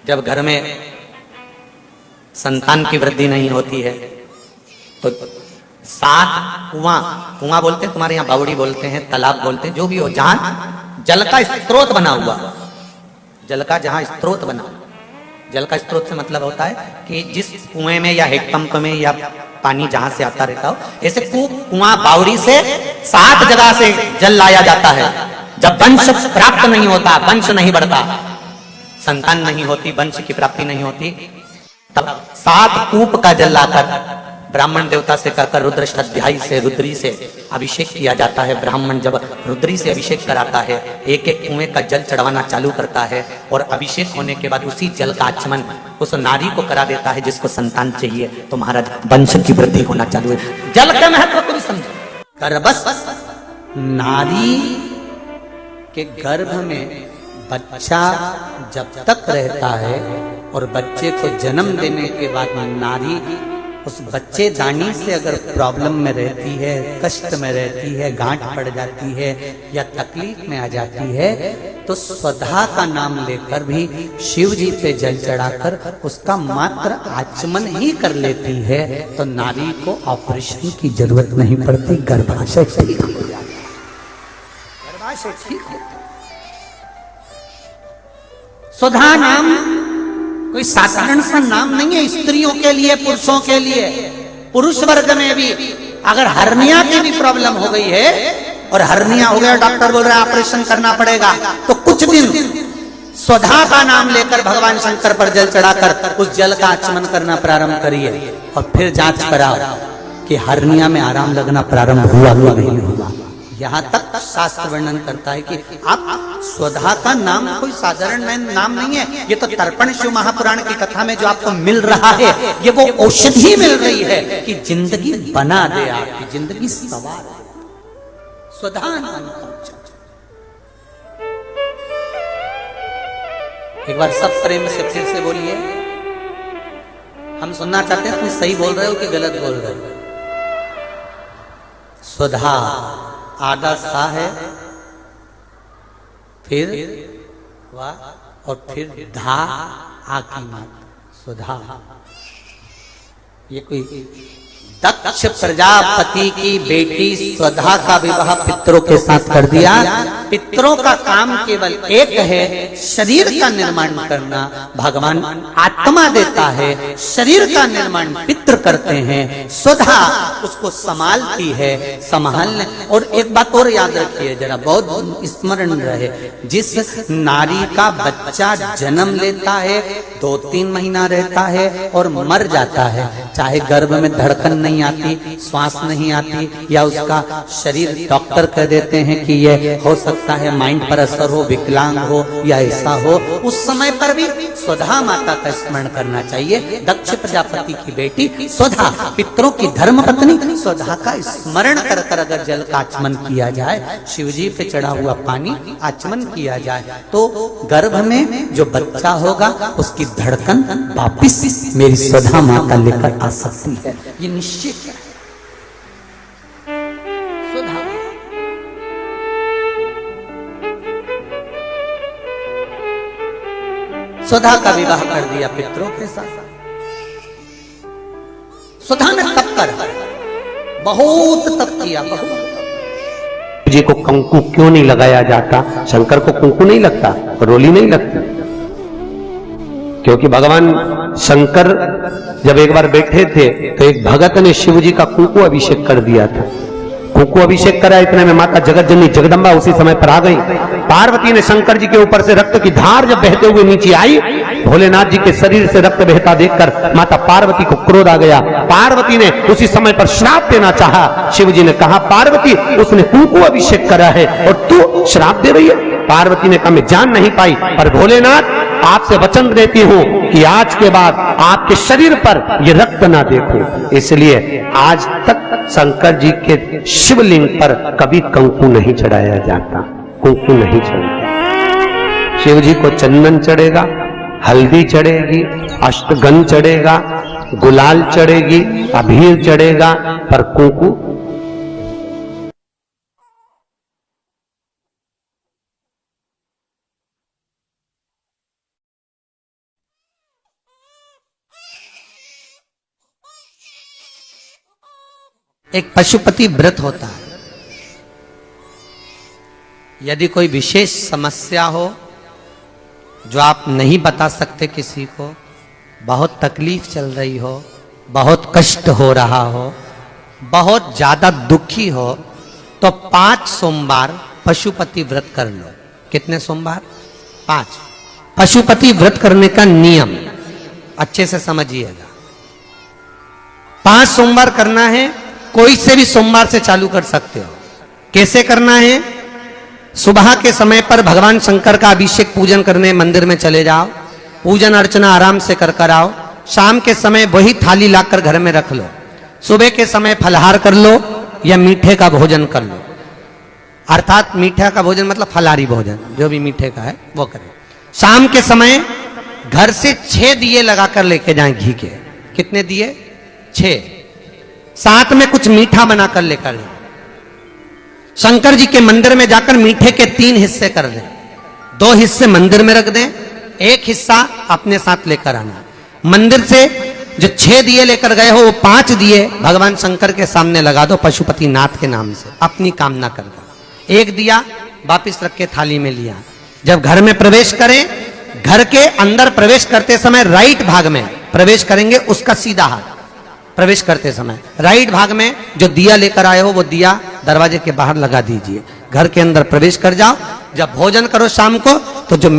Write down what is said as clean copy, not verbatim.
जब घर में संतान की वृद्धि नहीं होती है तो 7 कुआं, कुआं बोलते हैं तुम्हारे यहाँ बावड़ी बोलते हैं, तालाब बोलते हैं, जो भी हो, जहां जल का स्रोत बना हुआ, जल का जहां स्रोत बना, जल का स्रोत से मतलब होता है कि जिस कुएं में या हैंडपंप में या पानी जहां से आता रहता हो, ऐसे कुआं बावड़ी से 7 जगह से जल लाया जाता है। जब वंश प्राप्त नहीं होता, वंश नहीं बढ़ता, संतान नहीं होती, वंश की प्राप्ति नहीं होती, तब 7 कूप का जल लाकर ब्राह्मण देवता से कहकर रुद्राष्टाध्यायी से, रुद्री से अभिषेक किया जाता है। ब्राह्मण जब रुद्री से अभिषेक कराता है, एक एक कुएं का जल चढ़वाना चालू करता है और अभिषेक होने के बाद उसी जल का आचमन उस नारी को करा देता है जिसको संतान चाहिए। तो महाराज वंश की वृद्धि होना चालू है। जल का महत्व को भी समझो। गर्भस नारी के गर्भ में बच्चा जब तक रहता है और बच्चे को जन्म देने के बाद नारी उस बच्चे दानी से अगर प्रॉब्लम में रहती है, कष्ट में रहती है, गांठ पड़ जाती है या तकलीफ में आ जाती है, तो स्वधा का नाम लेकर भी शिव जी पे जल चढ़ाकर उसका मात्र आचमन ही कर लेती है तो नारी को ऑपरेशन की जरूरत नहीं पड़ती, गर्भाशय ठीक हो जाता है, गर्भाशय ठीक हो। स्वधा नाम कोई साधारण सा नाम नहीं है, स्त्रियों के लिए, पुरुषों के लिए। पुरुष वर्ग में भी अगर हर्निया की भी प्रॉब्लम हो गई है और हर्निया हो गया, डॉक्टर बोल रहा है ऑपरेशन करना पड़ेगा, तो कुछ दिन स्वधा का नाम लेकर भगवान शंकर पर जल चढ़ाकर उस जल का आचमन करना प्रारंभ करिए और फिर जांच कराओ कि हर्निया में आराम लगना प्रारंभ हुआ या नहीं हुआ। यहां तक शास्त्र वर्णन करता है कि आप स्वधा का नाम कोई साधारण नाम नहीं है, ये तो तर्पण शिव महापुराण की कथा में जो आपको मिल रहा है ये वो औषधि मिल रही है कि जिंदगी बना दे, आपकी जिंदगी सवार है। स्वधा नाम एक बार सब प्रेम से फिर से बोलिए, हम सुनना चाहते हैं तुम सही बोल रहे हो कि गलत बोल रहे हो। स्वधा आधा सा है, फिर वाह और फिर धा आ की मात, सुधा। ये कोई दक्ष प्रजापति की बेटी स्वधा का विवाह पितरों के साथ कर दिया। पितरों का काम केवल एक है, शरीर का निर्माण करना। भगवान आत्मा देता है, शरीर का निर्माण पितृ करते हैं, स्वधा उसको संभालती है, संभालने। और एक बात और याद रखिए जरा, बहुत स्मरण रहे, जिस नारी का बच्चा जन्म लेता है, 2-3 महीना रहता है और मर जाता है, चाहे गर्भ में धड़कन नहीं आती, श्वास नहीं आती, या उसका शरीर डॉक्टर कह देते हैं कि ये हो सकता है माइंड पर असर हो, विकलांग हो या ऐसा हो, उस समय पर भी स्वधा माता का स्मरण करना चाहिए। दक्ष प्रजापति की बेटी स्वधा, पितरों की धर्म पत्नी स्वधा का स्मरण कर कर अगर जल का आचमन किया जाए, शिवजी पे चढ़ा हुआ पानी आचमन किया जाए, तो गर्भ में जो बच्चा होगा उसकी धड़कन वापिस मेरी स्वधा माता लेकर आ सकती है, ये निश्चित है। स्वधा स्वधा का विवाह कर दिया पितरों के साथ। स्वधा ने तप करा, बहुत तप किया, बहुत। जी को कंकु क्यों नहीं लगाया जाता? शंकर को कुंकू नहीं लगता, रोली नहीं लगती, क्योंकि भगवान शंकर जब एक बार बैठे थे तो एक भगत ने शिव जी का कुंकू अभिषेक कर दिया था। कुंकू अभिषेक करा, इतने में माता जगत जननी जगदम्बा उसी समय पर आ गई। पार्वती ने शंकर जी के ऊपर से रक्त की धार जब बहते हुए नीचे आई, भोलेनाथ जी के शरीर से रक्त बहता देखकर माता पार्वती को क्रोध आ गया। पार्वती ने उसी समय पर श्राप देना चाहा। शिव जी ने कहा, पार्वती उसने कुंकू अभिषेक करा है और तू श्राप दे रही है। पार्वती ने कहा, मैं जान नहीं पाई, पर भोलेनाथ आपसे वचन देती हूं कि आज के बाद आपके शरीर पर ये रक्त ना देखूं। इसलिए आज तक शंकर जी के शिवलिंग पर कभी कंकु नहीं चढ़ाया जाता, कुंकू नहीं चढ़ाया। शिव जी को चंदन चढ़ेगा, हल्दी चढ़ेगी, अष्टगंध चढ़ेगा, गुलाल चढ़ेगी, अबीर चढ़ेगा, पर कुंकू एक पशुपति व्रत होता है। यदि कोई विशेष समस्या हो जो आप नहीं बता सकते किसी को, बहुत तकलीफ चल रही हो, बहुत कष्ट हो रहा हो, बहुत ज्यादा दुखी हो, तो 5 सोमवार पशुपति व्रत कर लो। कितने सोमवार? 5। पशुपति व्रत करने का नियम अच्छे से समझिएगा। 5 सोमवार करना है, कोई से भी सोमवार से चालू कर सकते हो। कैसे करना है? सुबह के समय पर भगवान शंकर का अभिषेक पूजन करने मंदिर में चले जाओ, पूजन अर्चना आराम से कर आओ। शाम के समय वही थाली लाकर घर में रख लो। सुबह के समय फलहार कर लो या मीठे का भोजन कर लो, अर्थात मीठा का भोजन मतलब फलाहारी भोजन, जो भी मीठे का है वो करें। शाम के समय घर से 6 दिए लगाकर लेके जाएं घी के। कितने दिए? 6। साथ में कुछ मीठा बनाकर लेकर जाएं। शंकर जी के मंदिर में जाकर मीठे के 3 हिस्से कर दें। 2 हिस्से मंदिर में रख दें, 1 हिस्सा अपने साथ लेकर आना। मंदिर से जो 6 दिए लेकर गए हो, वो 5 दिए भगवान शंकर के सामने लगा दो पशुपति नाथ के नाम से, अपनी कामना कर दो। 1 दिया वापिस रख के थाली में लिया। जब घर में प्रवेश करें, घर के अंदर प्रवेश करते समय राइट भाग में प्रवेश करेंगे, उसका सीधा हाथ प्रवेश करते समय राइट भाग में जो दिया लेकर आए हो वो दिया दरवाजे के बाहर लगा दीजिए। घर के अंदर प्रवेश कर जाओ। जब भोजन करो शाम को, तो जो